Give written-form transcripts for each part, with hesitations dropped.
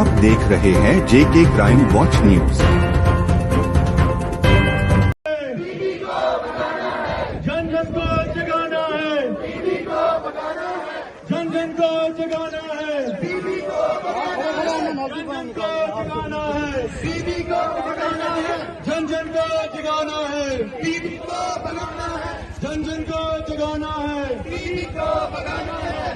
आप देख रहे हैं जेके क्राइम वॉच न्यूज। जन जन को जगाना है, जन जन को जगाना है, जन जन को जगाना है, जन जन को जगाना है, जन जन को जगाना है,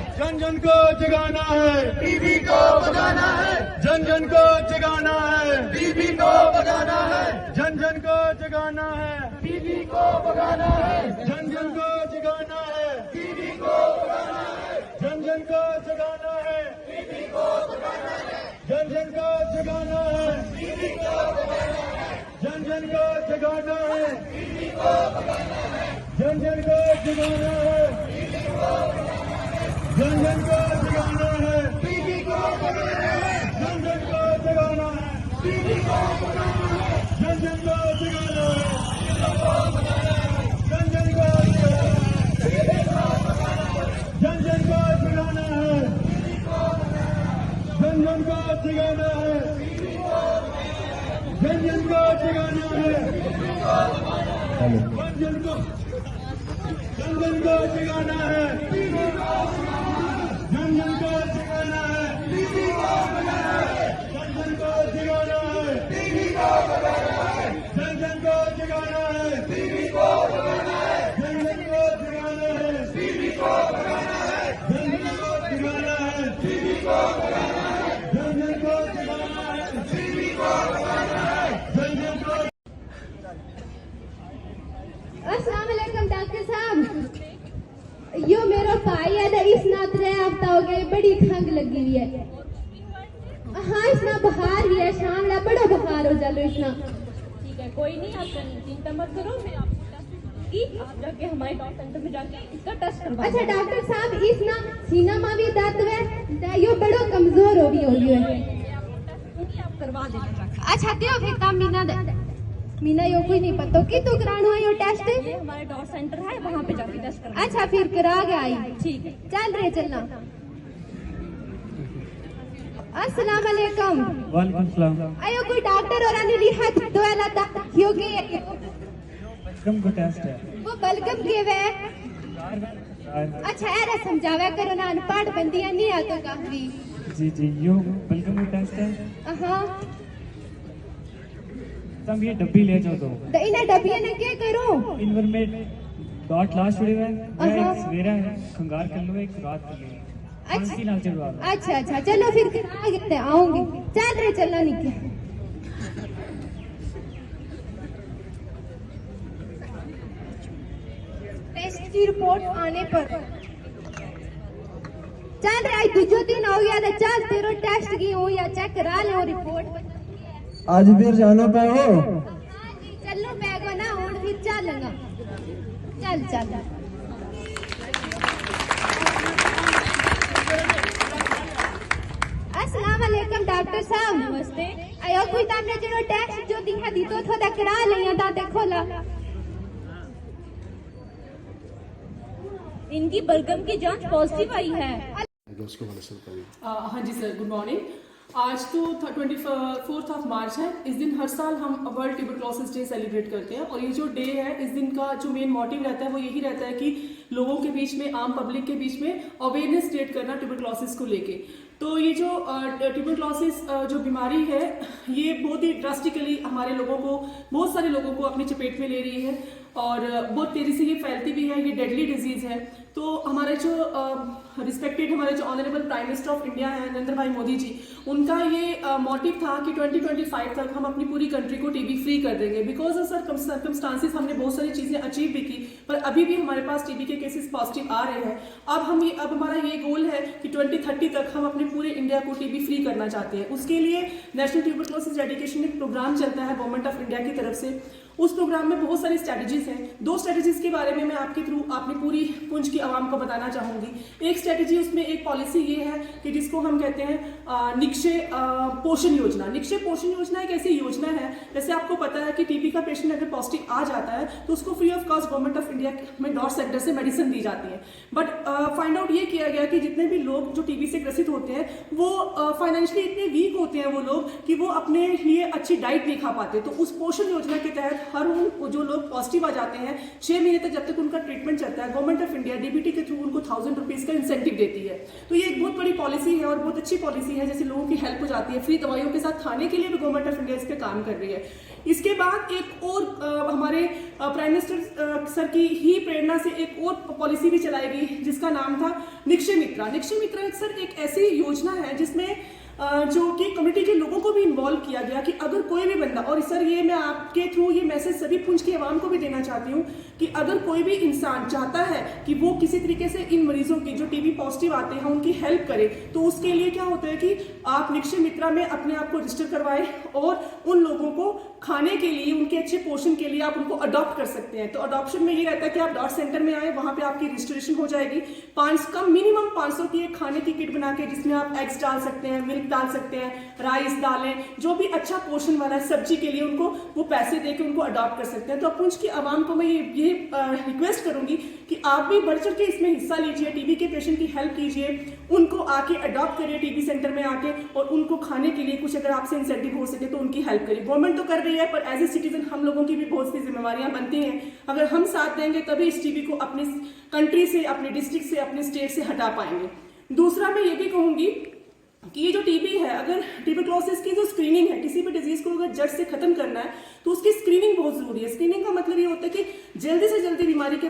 जन जन को जगाना है, टीवी को बजाना है, जन जन को जगाना है, टीवी को बजाना है, जन जन को जगाना है, टीवी को बजाना है, जन जन को जगाना है, टीवी को बजाना है, जन जन को जगाना है, टीवी को बजाना है, जन जन को जगाना है, टीवी को बजाना है, जन जन को जगाना है, टीवी को बजाना है, जन जन को जगाना है, टीवी को बजाना है, जन जन को जगाना है, टीवी को बजाना है, जन जन को जगाना है, टीवी को बजाना है, जन जन को जगाना है, जन जन को जन जन को जगाना है, जन जन को जगाना है, जन जन को जगाना है, जन जन को जगाना है, जन जन को जगाना है, टीवी को बजाना है, जन जन को जगाना है, टीवी को बजाना है, जन जन को जगाना है, टीवी को बजाना है, जन जन को जगाना है, टीवी को बजाना है, जन जन को जगाना है, टीवी को बजाना है, जन जन को जगाना है, टीवी को बजाना है, जन जन को। अस्सलाम वालेकुम डॉक्टर साहब, यो मेरा भाई है ना, इस ना 3 हफ्ता हो गए, बड़ी खंग लगी हुई है। हाँ, इसना बुखार भी है, शाम ला बड़ा बुखार हो जालो इसना। ठीक है, कोई नहीं, आप चिंता मत करो, मैं आपको टेस्ट करवाऊंगी। आप जाके हमारे डॉक्टर सेंटर में जाके इसका टेस्ट करवा। अच्छा डॉक्टर साहब, इसना सीना में भी दर्द है, यो बड़ो कमजोर हो गयो है। आप करवा देना जाके। अच्छा दियो फिर काम मीना यो कोई नहीं पता कि तू कराना है यो टेस्ट। ये हमारे डॉक्टर सेंटर है, वहाँ पे जाके टेस्ट करवा। अच्छा फिर करा के आई। ठीक है, चल रहे चलना। अस्सलाम वालेकुम। वालेकुम सलाम। आयो कोई डॉक्टर और आने हाथ धोला था क्योंकि बलगम को टेस्ट है। वो बलगम के वे। अच्छा ऐसा समझावा करो ना, अनपढ़ बंदियां नहीं आतो काफी। जी जी, यो बलगम को टेस्ट है। हाँ, तब ये डब्बी ले जाओ दो। तो इन्हें डबिया ने क्या करो? इनवर में डॉट लास्ट जुड़े हुए हैं। हाँ। एक सवेरा है, खंगार कर लो, एक रात कर लो। फांसी नाल चढ़वा लो। अच्छा अच्छा, चलो फिर आगे आऊंगी। चल रहे चलना निकले। टेस्ट की रिपोर्ट आने पर चल रहा है, दूसरो दिन हो गया तो चल तेरो टेस्ट की हो या चेक करा लो रिपोर्ट। आज फिर जाना पे हो? हाँ जी, चलो बैगो ना और फिर चलेगा। चल चल। अस्सलाम वालेकुम डॉक्टर साहब। नमस्ते। आयो कोई तामने जो टेस्ट जो दिखा दी तो थोड़ा करा लिया दांत खोला। इनकी बलगम की जांच पॉजिटिव आई है। हाँ जी सर, गुड मॉर्निंग। आज तो 24 ऑफ मार्च है। इस दिन हर साल हम वर्ल्ड ट्यूबरक्लोसिस डे सेलिब्रेट करते हैं, और ये जो डे है, इस दिन का जो मेन मोटिव रहता है वो यही रहता है कि लोगों के बीच में, आम पब्लिक के बीच में अवेयरनेस क्रिएट करना ट्यूबरक्लोसिस को लेके। तो ये जो ट्यूबरक्लोसिस जो बीमारी है, ये बहुत ही ड्रास्टिकली हमारे लोगों को, बहुत सारे लोगों को अपनी चपेट में ले रही है, और बहुत तेजी से ये फैलती भी है। ये डेडली डिजीज है। तो हमारे जो रिस्पेक्टेड हमारे जो honourable prime minister of India है नरेंद्र भाई मोदी जी, उनका ये मोटिव था कि 2025 तक हम अपनी पूरी कंट्री को टीबी फ्री कर देंगे। बिकॉज ऑफ सर्कमस्टांसिस हमने बहुत सारी चीजें अचीव भी की, पर अभी भी हमारे पास टीबी के केसेस पॉजिटिव आ रहे हैं। अब हमारा ये गोल है कि 2030 तक हम अपने पूरे इंडिया को टीबी फ्री करना चाहते हैं। उसके लिए नेशनल ट्यूबरक्लोसिस एरेडिकेशन एक प्रोग्राम चलता है गवर्नमेंट ऑफ इंडिया की तरफ से। उस प्रोग्राम में बहुत सारी स्ट्रेटजीज हैं। 2 स्ट्रेटजीज के बारे में मैं आपके थ्रू आपने पूरी पुंछ की आवाम को बताना चाहूंगी। एक स्ट्रेटेजी उसमें एक पॉलिसी ये है कि जिसको हम कहते हैं निक्षय पोषण योजना। निक्षय पोषण योजना एक ऐसी योजना है, जैसे आपको पता है कि टीबी का पेशेंट अगर पॉजिटिव आ जाता है तो उसको free of cost government of India में डॉट सेंटर से मेडिसिन दी जाती है। बट फाइंड आउट ये किया गया कि जितने भी लोग जो टीबी से ग्रसित होते हैं वो फाइनेंशियली इतने वीक होते हैं वो लोग कि वो अपने लिए अच्छी डाइट नहीं खा पाते। तो उस पोषण योजना के तहत हर उन जो लोग पॉजिटिव आ जाते हैं 6 महीने तक जब तक उनका ट्रीटमेंट चलता है, गवर्नमेंट ऑफ इंडिया डीबीटी के थ्रू उनको 1000 रुपीज का इंसेंटिव देती है। तो ये एक बहुत बड़ी पॉलिसी है और बहुत अच्छी पॉलिसी है, जैसे लोगों की हेल्प हो जाती है। फ्री दवाइयों के साथ खाने के लिए भी गवर्नमेंट ऑफ इंडिया इस पे काम कर रही है। इसके बाद एक और हमारे प्राइम मिनिस्टर सर की ही प्रेरणा से एक और पॉलिसी भी चलाई गई जिसका नाम था निक्षय मित्रा। निक्षय मित्रा सर एक ऐसी योजना है जिसमें जो कि कम्युनिटी के लोगों को भी इन्वॉल्व किया गया कि अगर कोई भी बंदा, और सर ये मैं आपके थ्रू ये मैसेज सभी पुंछ की आवाम को भी देना चाहती हूँ कि अगर कोई भी इंसान चाहता है कि वो किसी तरीके से इन मरीजों की जो टीबी पॉजिटिव आते हैं उनकी हेल्प करे, तो उसके लिए क्या होता है कि आप निक्षय मित्रा में अपने आप को रजिस्टर करवाएं और उन लोगों को खाने के लिए, उनके अच्छे पोषण के लिए आप उनको अडॉप्ट कर सकते हैं। तो अडॉप्शन में ये रहता है कि आप डॉट सेंटर में आए, वहां पे आपकी रजिस्ट्रेशन हो जाएगी। मिनिमम 500 की एक खाने की किट बना के जिसमें आप एग्स डाल सकते हैं, मिल्क डाल सकते हैं, राइस दालें, जो भी अच्छा पोषण वाला है सब्जी के लिए उनको वो पैसे देके उनको अडॉप्ट कर सकते हैं। तो पुंछ की आवाम को मैं ये रिक्वेस्ट करूंगी कि आप भी बढ़ चढ़ के इसमें हिस्सा लीजिए, टीबी के पेशेंट की हेल्प कीजिए, उनको आके अडॉप्ट करिए टीबी सेंटर में आके, और उनको खाने के लिए कुछ अगर आपसे इंसेंटिव हो सके तो उनकी हेल्प करिए। गवर्नमेंट तो कर रही है, पर एज ए सिटीजन हम लोगों की भी बहुत सी जिम्मेवारियां बनती हैं। अगर हम साथ देंगे तभी इस टीबी को अपनी कंट्री से, अपने डिस्ट्रिक्ट से, अपने स्टेट से हटा पाएंगे। दूसरा मैं ये भी कहूंगी कि ये जो टीबी है, अगर ट्यूबरक्लोसिस की जो स्क्रीनिंग है, किसी भी डिजीज को अगर जड़ से खत्म करना है तो उसकी स्क्रीनिंग बहुत जरूरी है। स्क्रीनिंग का मतलब ये होता है कि जल्दी से जल्दी बीमारी के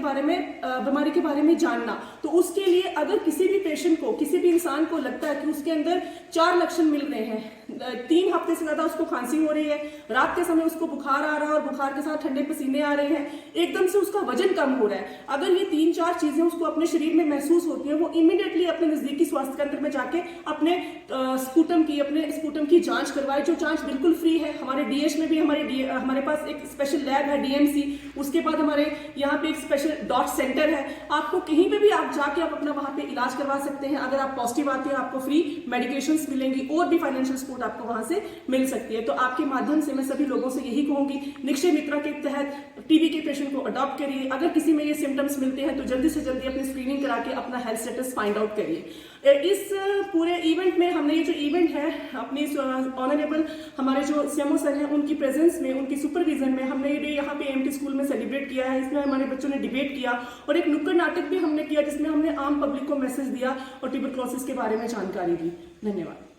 बारे में जानना। तो उसके लिए अगर किसी भी पेशेंट को, किसी भी इंसान को लगता है कि उसके अंदर 4 लक्षण मिल रहे हैं, 3 हफ्ते से ज्यादा उसको खांसी हो रही है, रात के समय उसको बुखार आ रहा है और बुखार के साथ ठंडे पसीने आ रहे हैं, एकदम से उसका वजन कम हो रहा है, अगर ये 3-4 चीजें उसको अपने शरीर में महसूस होती है, वो इमीडिएटली अपने नजदीकी स्वास्थ्य केंद्र में जाके अपने स्पूटम की जांच करवाए, जो जांच बिल्कुल फ्री है। हमारे डीएच में भी हमारे पास एक स्पेशल लैब है डीएमसी, उसके बाद हमारे यहाँ पे एक स्पेशल डॉट सेंटर है। आपको कहीं पे भी आप जाके आप अपना वहां पे इलाज करवा सकते हैं। अगर आप पॉजिटिव आते हैं आपको फ्री मेडिकेशंस मिलेंगी और भी फाइनेंशियल सपोर्ट आपको वहां से मिल सकती है। तो आपके माध्यम से मैं सभी लोगों से यही कहूंगी, निक्षय मित्रा के तहत टीबी के पेशेंट को अडॉप्ट करिए। अगर किसी में ये सिम्टम्स मिलते हैं तो जल्दी से जल्दी अपनी स्क्रीनिंग करा के अपना हेल्थ स्टेटस फाइंड आउट करिए। इस पूरे इवेंट में हमने ये जो इवेंट है अपनी ऑनरेबल हमारे जो सीएमओ सर हैं उनकी प्रेजेंस में, उनकी सुपरविजन में हमने ये यहाँ पे एमटी स्कूल में सेलिब्रेट किया है। इसमें हमारे बच्चों ने डिबेट किया और एक नुक्कड़ नाटक भी हमने किया जिसमें हमने आम पब्लिक को मैसेज दिया और ट्यूबरक्लोसिस के बारे में जानकारी दी। धन्यवाद।